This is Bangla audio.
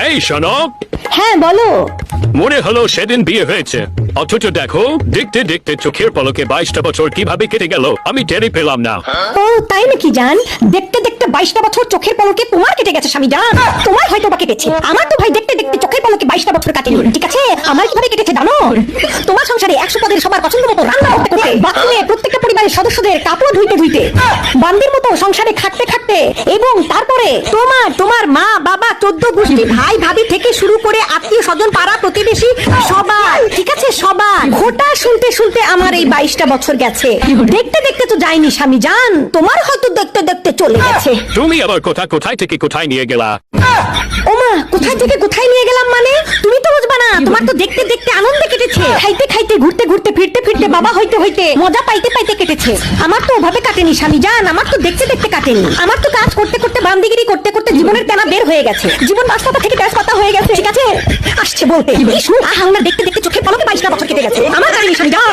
এই শোনো, হ্যাঁ বলো। মনে হলো সেদিন বিয়ে হয়েছে, অথচ দেখো দেখতে দেখতে চোখের পলকে 22টা বছর কিভাবে কেটে গেল আমি টেরই পেলাম না। ও তাই নাকি জান? দেখতে দেখতে 22টা বছর চোখের পলকে তোমার কেটে গেছে স্বামী জান। তোমার হয়তো বা কেটেছে, আমার তো ভাই দেখতে দেখতে চোখের পলকে 22টা বছর কাটেনি। ঠিক আছে, আমার কিভাবে কেটেছে জানো? তোমার সংসারে 100 পদের সবার পছন্দ মতো রান্না করতে করতে, বাথরুমে প্রত্যেকটা পরিবারের সদস্যদের কাপড় ধুইতে ধুইতে, বান্দির মতো সংসারে খাটতে খাটতে, এবং তারপরে তোমার মা বাবা 14 গোষ্ঠী ভাই ভাবি থেকে শুরু করে আত্মীয় স্বজন পাড়া প্রতিবেশী সবার, ঠিক আছে সবার ঘোটা শুনতে শুনতে আমার এই 22টা বছর গেছে। দেখতে দেখতে তো যায়নি স্বামী জান, তোমার হয়তো দেখতে দেখতে চলে গেছে। তুমি আবার কোথায় থেকে কোথায় নিয়ে গেলা? ওমা, কোথায় থেকে কোথায় নিয়ে গেলাম মানে? তুমি তো বুঝবা না, তোমার তো দেখতে দেখতে আনন্দে কেটেছে, খাইতে খাইতে ঘুরতে ঘুরতে ফিরতে ফিরতে বাবা হইতে হইতে মজা পাইতে পাইতে কেটেছে। আমার তো ওভাবে কাটেনি স্বামী জান, আমার তো দেখতে দেখতে কাটেনি। আমার তো কাজ করতে করতে বান্দিগিরি করতে করতে জীবনের তেনা বের হয়ে গেছে, জীবন বাস্তবতা থেকে তেজপাতা হয়ে গেছে। ঠিক আছে, আসছে বলতে আমরা দেখতে দেখতে চোখে পলকে 22টা বছর কেটে গেছে। আমার কাটেনি স্বামী জান।